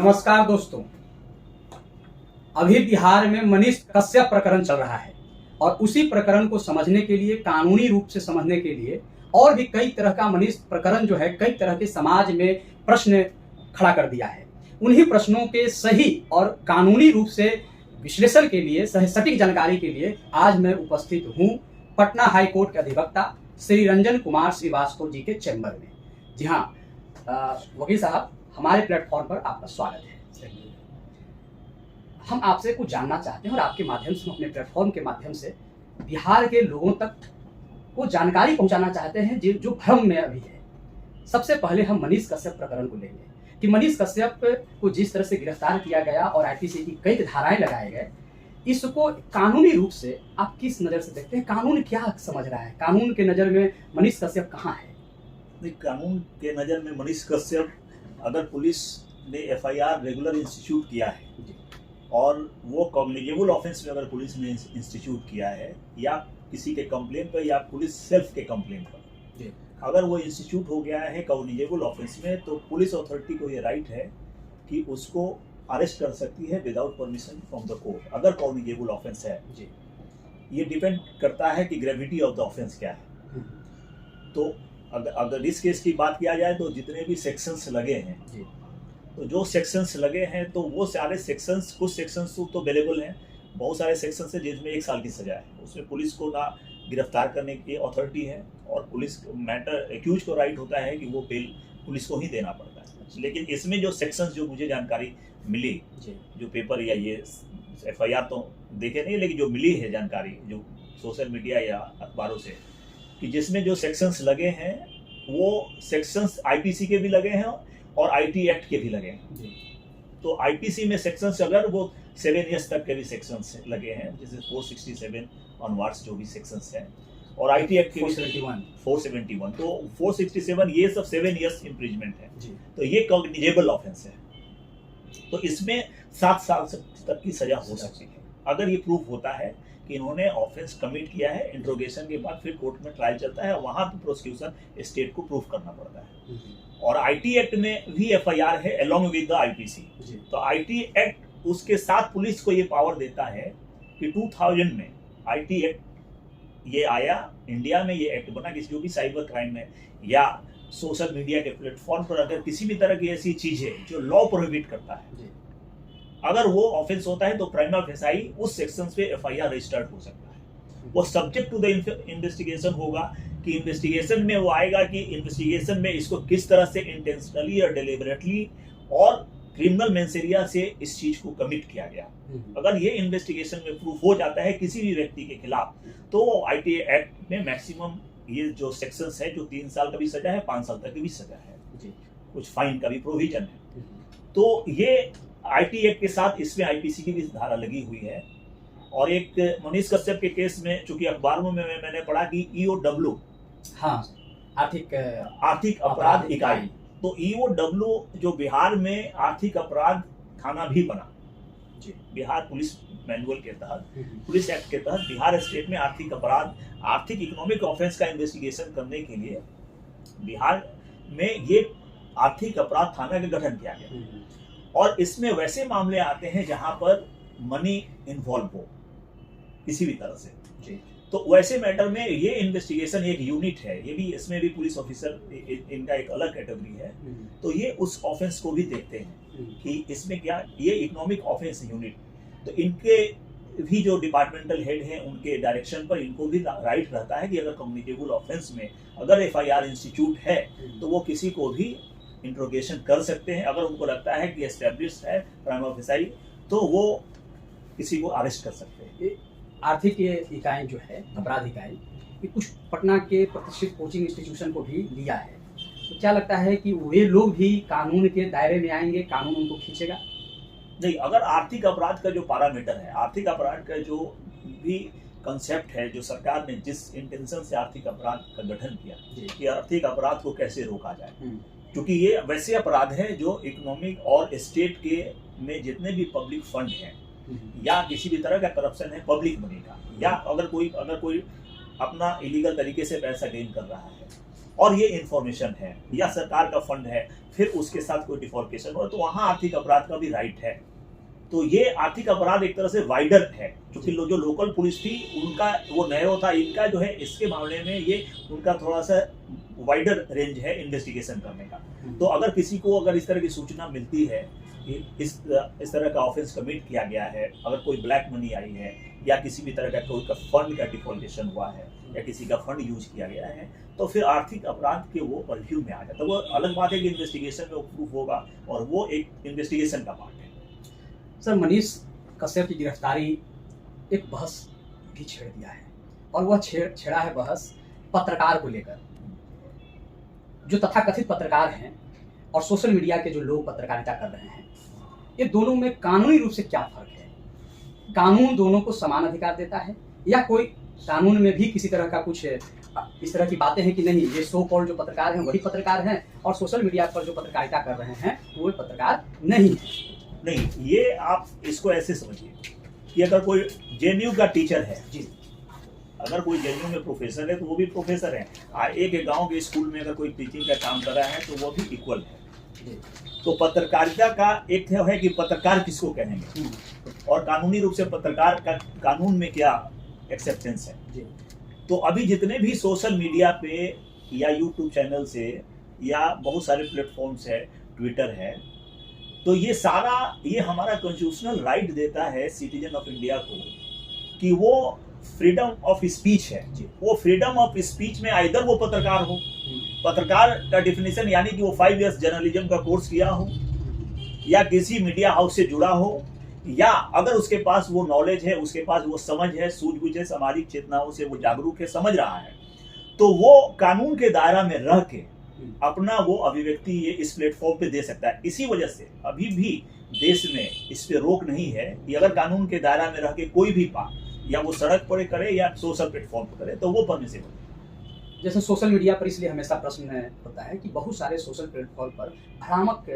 नमस्कार दोस्तों। अभी बिहार में मनीष कश्यप प्रकरण चल रहा है और उसी प्रकरण को समझने के लिए, कानूनी रूप से समझने के लिए और भी कई तरह का मनीष प्रकरण जो है कई तरह के समाज में प्रश्न खड़ा कर दिया है। उन्हीं प्रश्नों के सही और कानूनी रूप से विश्लेषण के लिए, सटीक जानकारी के लिए आज मैं उपस्थित हूँ पटना हाई कोर्ट के अधिवक्ता श्री रंजन कुमार श्रीवास्तव जी के चैम्बर में। जी हाँ वकील साहब, हमारे प्लेटफॉर्म पर आपका स्वागत है। हम आपसे कुछ जानना चाहते हैं और आपके माध्यम से, अपने प्लेटफॉर्म के माध्यम से बिहार के लोगों तक को जानकारी पहुंचाना चाहते हैं जो भ्रम में अभी है। सबसे पहले हम मनीष कश्यप प्रकरण को लेंगे कि मनीष कश्यप को जिस तरह से गिरफ्तार किया गया और आईपीसी की कई धाराएं लगाए गए, इसको कानूनी रूप से आप किस नज़र से देखते हैं? कानून क्या समझ रहा है? कानून के नज़र में मनीष कश्यप कहाँ है? कानून के नज़र में मनीष कश्यप, अगर पुलिस ने एफआईआर रेगुलर इंस्टीट्यूट किया है और वो कॉग्निजेबल ऑफेंस में अगर पुलिस ने इंस्टीट्यूट किया है या किसी के कंप्लेन पर या पुलिस सेल्फ के कंप्लेन पर, अगर वो इंस्टीट्यूट हो गया है कॉग्निजेबल ऑफेंस में, तो पुलिस अथॉरिटी को ये राइट है कि उसको अरेस्ट कर सकती है without permission from the court, अगर कॉग्निजेबल ऑफेंस है। ये डिपेंड करता है कि ग्रेविटी ऑफ द ऑफेंस क्या है। तो अगर इस केस की बात किया जाए तो जितने भी सेक्शंस लगे हैं, तो जो सेक्शंस लगे हैं तो वो सारे सेक्शंस, कुछ सेक्शंस तो अवेलेबल हैं, बहुत सारे सेक्शंस हैं जिसमें 1 साल की सजा है। उसमें पुलिस को ना गिरफ्तार करने की अथॉरिटी है और पुलिस मैटर एक्यूज को राइट होता है कि वो बेल पुलिस को ही देना पड़ता है। लेकिन इसमें जो सेक्शंस, जो मुझे जानकारी मिली, जो पेपर या ये एफआईआर तो देखे नहीं, लेकिन जो मिली है जानकारी जो सोशल मीडिया या अखबारों से, कि जिसमें जो सेक्शंस लगे हैं वो सेक्शंस आईपीसी के भी लगे हैं और आईटी एक्ट के भी लगे हैं। तो आईपीसी में सेक्शंस अगर वो 7 इयर्स तक के भी सेक्शंस लगे हैं, जैसे 467 ऑनवर्ड्स जो भी सेक्शंस हैं, और आईटी एक्ट के 471, तो 467 ये सब 7 इयर्स इम्प्रिजमेंट है। तो ये कॉग्निजेबल ऑफेंस है, तो इसमें 7 साल तक की सजा हो सकती है अगर ये प्रूफ होता है कि इन्होंने ऑफेंस कमिट किया है। इंट्रोगेशन के बाद फिर कोर्ट में ट्रायल चलता है, वहां पर प्रोसिक्यूशन स्टेट को प्रूफ करना पड़ता है। और आईटी एक्ट में भी एफआईआर है अलोंग विद द आईपीसी। तो आईटी एक्ट उसके साथ पुलिस को ये पावर देता है कि 2000 में आईटी एक्ट ये आया, इंडिया में ये एक्ट बना कि जो भी साइबर क्राइम है या सोशल मीडिया के प्लेटफॉर्म पर अगर किसी भी तरह की ऐसी चीज है जो लॉ प्रोहिबिट करता है, अगर वो ऑफेंस होता है तो प्राइमा फेसाई उस सेक्शन पे एफआईआर रजिस्टर्ड हो सकता है। वो सब्जेक्ट टू द इन्वेस्टिगेशन होगा कि इन्वेस्टिगेशन में वो आएगा कि इन्वेस्टिगेशन में इसको किस तरह से इंटेंशनली और डिलिबरेटली और क्रिमिनल मेंसेरिया से इस चीज को कमिट किया गया। अगर ये इन्वेस्टिगेशन में प्रूफ हो जाता है किसी भी व्यक्ति के खिलाफ, तो आईटी एक्ट में मैक्सिमम ये जो सेक्शंस है, जो 3 साल का भी सजा है, 5 साल तक की भी सजा है, कुछ फाइन का भी प्रोविजन है। तो ये आईटी एक्ट के साथ इसमें आईपीसी की भी धारा लगी हुई है। और एक मनीष कश्यप के केस में, चूंकि अखबारों में मैंने पढ़ा कि ईओडब्ल्यू, आर्थिक अपराध इकाई, तो ईओडब्ल्यू जो बिहार में आर्थिक अपराध थाना भी बना, बिहार पुलिस मैनुअल के तहत, पुलिस एक्ट के तहत बिहार स्टेट में आर्थिक अपराध, आर्थिक इकोनॉमिक ऑफेंस का इन्वेस्टिगेशन करने के लिए बिहार में ये आर्थिक अपराध थाना का गठन किया गया। और इसमें वैसे मामले आते हैं जहां पर मनी इन्वॉल्व हो किसी भी तरह से, तो वैसे मैटर में ये इन्वेस्टिगेशन एक यूनिट है, ये भी, इसमें भी पुलिस ऑफिसर इनका एक अलग कैटेगरी है। तो ये उस ऑफेंस को भी देखते हैं कि इसमें क्या, ये इकोनॉमिक ऑफेंस यूनिट, तो इनके भी जो डिपार्टमेंटल हेड हैं उनके डायरेक्शन पर इनको भी राइट रहता है कि अगर कम्युनिकेबल ऑफेंस में अगर एफआईआर इंस्टीट्यूट है तो वो किसी को भी इंट्रोगेशन कर सकते हैं। अगर उनको लगता है कि एस्टैब्लिश्ड है प्राइमा फेसाई, तो वो किसी को अरेस्ट कर सकते हैं। आर्थिक इकाई जो है, अपराध इकाई, ये कुछ पटना के प्रतिष्ठित कोचिंग इंस्टीट्यूशन को भी लिया है, तो क्या लगता है कि वे लोग भी कानून के दायरे में आएंगे, कानून उनको खींचेगा? नहीं, अगर आर्थिक अपराध का जो पैरामीटर है, आर्थिक अपराध का जो भी कंसेप्ट है, जो सरकार ने जिस इंटेंशन से आर्थिक अपराध का गठन किया कि आर्थिक अपराध को कैसे रोका जाए, क्योंकि ये वैसे अपराध है जो इकोनॉमिक और स्टेट के में जितने भी पब्लिक फंड हैं या किसी भी तरह का करप्शन है पब्लिक मनी का, या अगर कोई अपना इलीगल तरीके से पैसा गेन कर रहा है, और ये इंफॉर्मेशन है या सरकार का फंड है, फिर उसके साथ कोई डिफॉल्केशन हो तो वहां आर्थिक अपराध का भी राइट है। तो ये आर्थिक अपराध एक तरह से वाइडर है, क्योंकि जो लोकल पुलिस थी उनका वो नया था, इनका जो है इसके मामले में ये उनका थोड़ा सा वाइडर रेंज है इन्वेस्टिगेशन करने का। तो अगर किसी को अगर इस तरह की सूचना मिलती है कि इस तरह का ऑफेंस कमिट किया गया है, अगर कोई ब्लैक मनी आई है या किसी भी तरह का कोई का फंड का डिफॉल्टेशन हुआ है या किसी का फंड यूज किया गया है, तो फिर आर्थिक अपराध के वो परफ्यू में आ जाता है। वो अलग बात है कि इन्वेस्टिगेशन में वो प्रूफ होगा और वो एक इन्वेस्टिगेशन का पार्ट है। सर, मनीष कश्यप की गिरफ्तारी एक बहस भी छेड़ दिया है, और वह छेड़ा है बहस पत्रकार को लेकर। जो तथाकथित पत्रकार हैं और सोशल मीडिया के जो लोग पत्रकारिता कर रहे हैं, ये दोनों में कानूनी रूप से क्या फर्क है? कानून दोनों को समान अधिकार देता है, या कोई कानून में भी किसी तरह का कुछ इस तरह की बातें हैं कि नहीं, ये सो कॉल्ड जो पत्रकार हैं वही पत्रकार हैं और सोशल मीडिया पर जो पत्रकारिता कर रहे हैं वो पत्रकार नहीं है? नहीं, ये आप इसको ऐसे समझिए कि अगर कोई जेएनयू का टीचर है जी, अगर कोई जेएनयू में प्रोफेसर है तो वो भी प्रोफेसर है। एक गांव के स्कूल में अगर कोई टीचिंग का काम कर रहा है तो वो भी इक्वल है। तो पत्रकारिता का एक है कि पत्रकार किसको कहेंगे और कानूनी रूप से पत्रकार का कानून में क्या एक्सेप्टेंस है जी। तो अभी जितने भी सोशल मीडिया पे या यूट्यूब चैनल से या बहुत सारे प्लेटफॉर्म्स है, ट्विटर है, तो ये सारा ये हमारा कॉन्स्टिट्यूशनल राइट देता है सिटीजन ऑफ इंडिया को कि वो फ्रीडम ऑफ स्पीच है। वो फ्रीडम ऑफ स्पीच में आइदर वो पत्रकार हो, पत्रकार का डिफिनेशन यानी कि वो 5 इयर्स जर्नलिज्म का कोर्स किया हो या किसी मीडिया हाउस से जुड़ा हो, या अगर उसके पास वो नॉलेज है, उसके पास वो समझ है, सूझबूझ है, सामाजिक चेतनाओं से वो जागरूक है, समझ रहा है, तो वो कानून के दायरा में रह के अपना वो अभिव्यक्ति ये इस प्लेटफॉर्म पे दे सकता है। इसी वजह से अभी भी देश में इस पे रोक नहीं है कि अगर कानून के दायरा में रह के कोई भी बात या वो सड़क पर करे या सोशल प्लेटफॉर्म पर करे तो वो परमिसिबल है। जैसे सोशल मीडिया पर इसलिए हमेशा प्रश्न होता है कि बहुत सारे सोशल प्लेटफॉर्म पर भ्रामक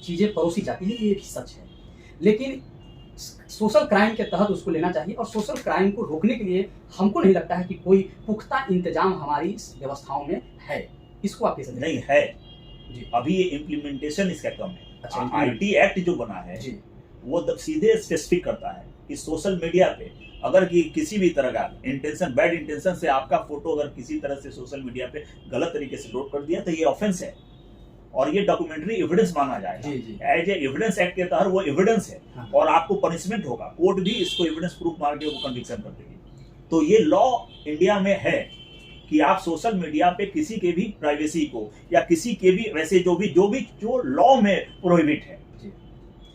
चीज़ें परोसी जाती है, ये भी सच है, लेकिन सोशल क्राइम के तहत उसको लेना चाहिए और सोशल क्राइम को रोकने के लिए हमको नहीं लगता है कि कोई पुख्ता इंतजाम हमारी इस व्यवस्थाओं में है। इसको आप कैसे नहीं है जी, अभी ये इम्प्लीमेंटेशन इसका कम है। अच्छा, आईटी एक्ट जो बना है जी, वो सीधे स्पेसिफिक करता है कि सोशल मीडिया पे अगर किसी भी तरह का इंटेंशन, बैड इंटेंशन से आपका फोटो अगर किसी तरह से सोशल मीडिया पे गलत तरीके से लोड कर दिया तो ये ऑफेंस है और ये डॉक्यूमेंट्री एविडेंस माना जाएगा। एज ए एविडेंस एक्ट के तहत वो एविडेंस है। हाँ। और आपको पनिशमेंट होगा, कोर्ट भी इसको एविडेंस प्रूफ मान के वो कन्विक्शन कर देगी। तो ये लॉ इंडिया में है कि आप सोशल मीडिया पे किसी के भी प्राइवेसी को या किसी के भी वैसे जो लॉ में प्रोहिबिट है,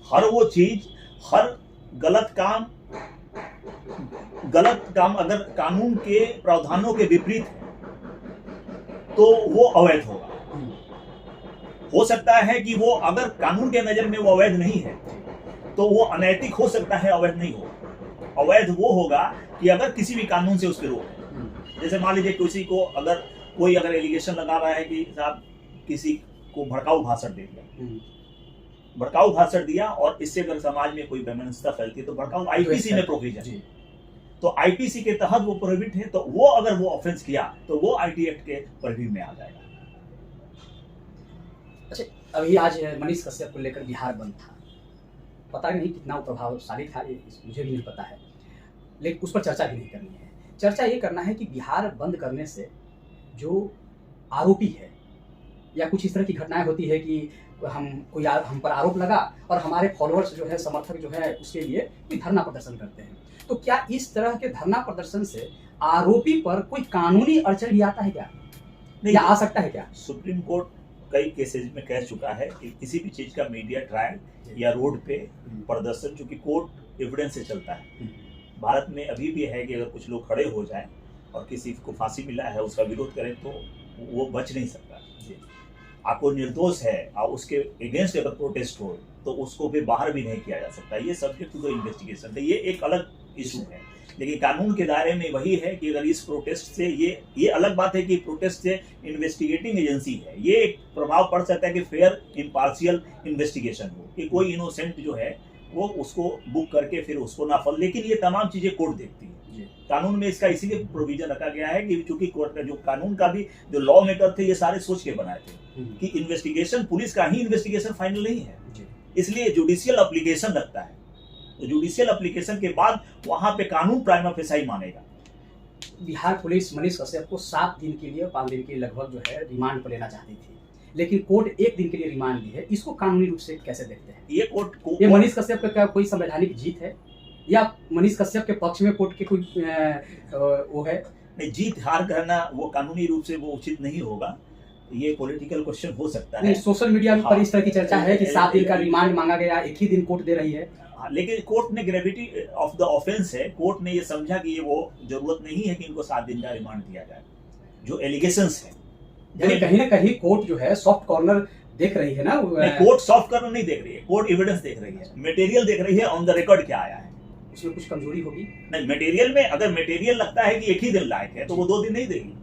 हर वो चीज, हर गलत काम अगर कानून के प्रावधानों के विपरीत है तो वो अवैध होगा। हो सकता है कि वो अगर कानून के नजर में वो अवैध नहीं है तो वो अनैतिक हो सकता है, अवैध नहीं होगा। अवैध वो होगा कि अगर किसी भी कानून से उस पर रोक है। जैसे मान लीजिए किसी को कोई अगर एलिगेशन लगा रहा है कि साहब किसी को भड़काऊ भाषण दे दिया, भड़काऊ भाषण दिया और इससे अगर समाज में कोई वैमनस्यता फैलती है तो भड़काऊ आईपीसी में प्रोविजन, तो आईपीसी के तहत वो प्रोहिबिट है, तो वो अगर वो ऑफेंस किया तो वो आईटी एक्ट के परव्यू में आ जाएगा। अच्छा, अभी आज मनीष कश्यप को लेकर बिहार बंद था, पता नहीं कितना प्रभावशाली था, ये मुझे भी नहीं पता है, लेकिन उस पर चर्चा भी नहीं करनी है। चर्चा ये करना है कि बिहार बंद करने से जो आरोपी है या कुछ इस तरह की घटनाएं होती है कि हम पर आरोप लगा और हमारे फॉलोअर्स जो है, समर्थक जो है, उसके लिए कोई धरना प्रदर्शन करते हैं, तो क्या इस तरह के धरना प्रदर्शन से आरोपी पर कोई कानूनी अड़चन भी आता है क्या, या आ सकता है क्या? सुप्रीम कोर्ट कई केसेज में कह चुका है कि किसी भी चीज का मीडिया ट्रायल या रोड पे प्रदर्शन, चूंकि कोर्ट एविडेंस से चलता है, भारत में अभी भी है कि अगर कुछ लोग खड़े हो जाएं और किसी को फांसी मिला है उसका विरोध करें तो वो बच नहीं सकता। आपको निर्दोष है और उसके अगेंस्ट अगर प्रोटेस्ट हो तो उसको भी बाहर भी नहीं किया जा सकता। ये सब्जेक्ट टू द इन्वेस्टिगेशन है, ये एक अलग इशू है। लेकिन कानून के दायरे में वही है कि अगर इस प्रोटेस्ट से ये अलग बात है कि प्रोटेस्ट से इन्वेस्टिगेटिंग एजेंसी है, ये एक प्रभाव पड़ सकता है कि फेयर इम्पार्शियल इन्वेस्टिगेशन हो, कि कोई इनोसेंट जो है वो उसको बुक करके फिर उसको ना फल, लेकिन ये तमाम चीजें कोर्ट देखती है। कानून में इसका इसीलिए प्रोविजन रखा गया है कि चूंकि कोर्ट का जो कानून का भी जो लॉ मेकर थे ये सारे सोच के बनाए थे कि इन्वेस्टिगेशन, पुलिस का ही इन्वेस्टिगेशन फाइनल नहीं है, इसलिए जुडिशियल एप्लीकेशन लगता है। तो जुडिशियल एप्लीकेशन के बाद वहां पे कानून प्राइमा फेसाई मानेगा। बिहार पुलिस मनीष कश्यप को 7 दिन के लिए 5 दिन के लिए लगभग जो है रिमांड पर लेना चाहती थी, लेकिन कोर्ट 1 दिन के लिए रिमांड दी है। इसको कानूनी रूप से कैसे देखते हैं? ये मनीष कश्यप का क्या कोई संवैधानिक जीत है या मनीष कश्यप के पक्ष में कोर्ट के कोई वो है? नहीं, जीत हार कहना वो कानूनी रूप से वो उचित नहीं होगा, ये पॉलिटिकल क्वेश्चन हो सकता है। नहीं, सोशल मीडिया पर इस तरह की चर्चा है कि 7 दिन का रिमांड मांगा गया, 1 ही दिन कोर्ट दे रही है। लेकिन कोर्ट ने ग्रेविटी ऑफ द ऑफेंस है, कोर्ट ने ये समझा कि ये वो जरूरत नहीं है कि इनको 7 दिन का रिमांड दिया जाए। जो एलिगेशंस है, यानी कहीं ना कहीं कोर्ट जो है सॉफ्ट कॉर्नर देख रही है ना। कोर्ट सॉफ्ट कॉर्नर नहीं देख रही है, कोर्ट एविडेंस देख रही है, मटेरियल देख रही है, ऑन द रिकॉर्ड क्या आया है। उसमें कुछ कमजोरी होगी? नहीं, मटेरियल में अगर मटेरियल लगता है कि 1 ही दिन लायक है तो वो 2 दिन नहीं देगी।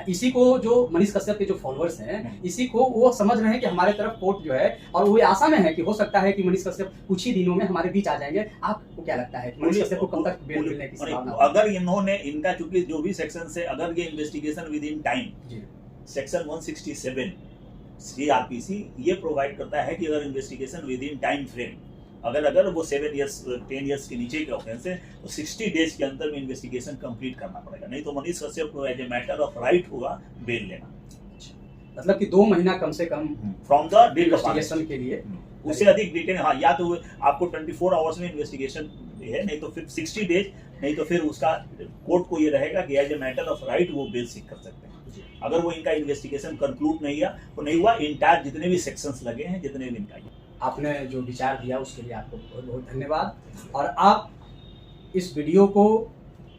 इसी को जो मनीष कश्यप के जो फॉलोअर्स हैं, इसी को वो समझ रहे हैं कि हमारे तरफ कोर्ट जो है, और वो आशा में है कि हो सकता है कि मनीष कश्यप कुछ ही दिनों में हमारे बीच आ जाएंगे। आपको क्या लगता है कि मनीष कश्यप को कब तक बेल मिलने की संभावना? अगर इन्होंने इनका चूंकि जो भी सेक्शन से अगर ये investigation with in time, section 167 CRPC ये प्रोवाइड करता है कि अगर investigation with in time frame, अगर वो 7 इयर्स 10 इयर्स के नीचे के ऑफेंस है तो 60 डेज के अंदर में इन्वेस्टिगेशन कंप्लीट करना पड़ेगा, नहीं तो मनीष कश्यप को as a matter of right होगा बेल लेना। मतलब कि 2 महीना कम से कम फ्रॉम द डेट इन्वेस्टिगेशन के लिए, उससे अधिक डिटेल। हाँ, या तो आपको 24 आवर्स में इन्वेस्टिगेशन है, नहीं तो फिर 60 डेज, नहीं तो फिर उसका कोर्ट को ये रहेगा कि as a matter of right वो बेल सीख कर सकते हैं। अगर वो इनका इन्वेस्टिगेशन कंक्लूड नहीं हुआ इंटायर जितने भी सेक्शंस लगे हैं, जितने भी इनका। आपने जो विचार दिया उसके लिए आपको बहुत बहुत धन्यवाद। और आप इस वीडियो को,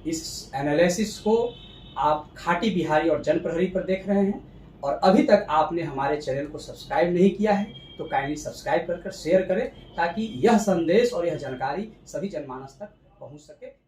इस एनालिसिस को आप खाटी बिहारी और जनप्रहरी पर देख रहे हैं, और अभी तक आपने हमारे चैनल को सब्सक्राइब नहीं किया है तो काइंडली सब्सक्राइब कर शेयर करें, ताकि यह संदेश और यह जानकारी सभी जनमानस तक पहुंच सके।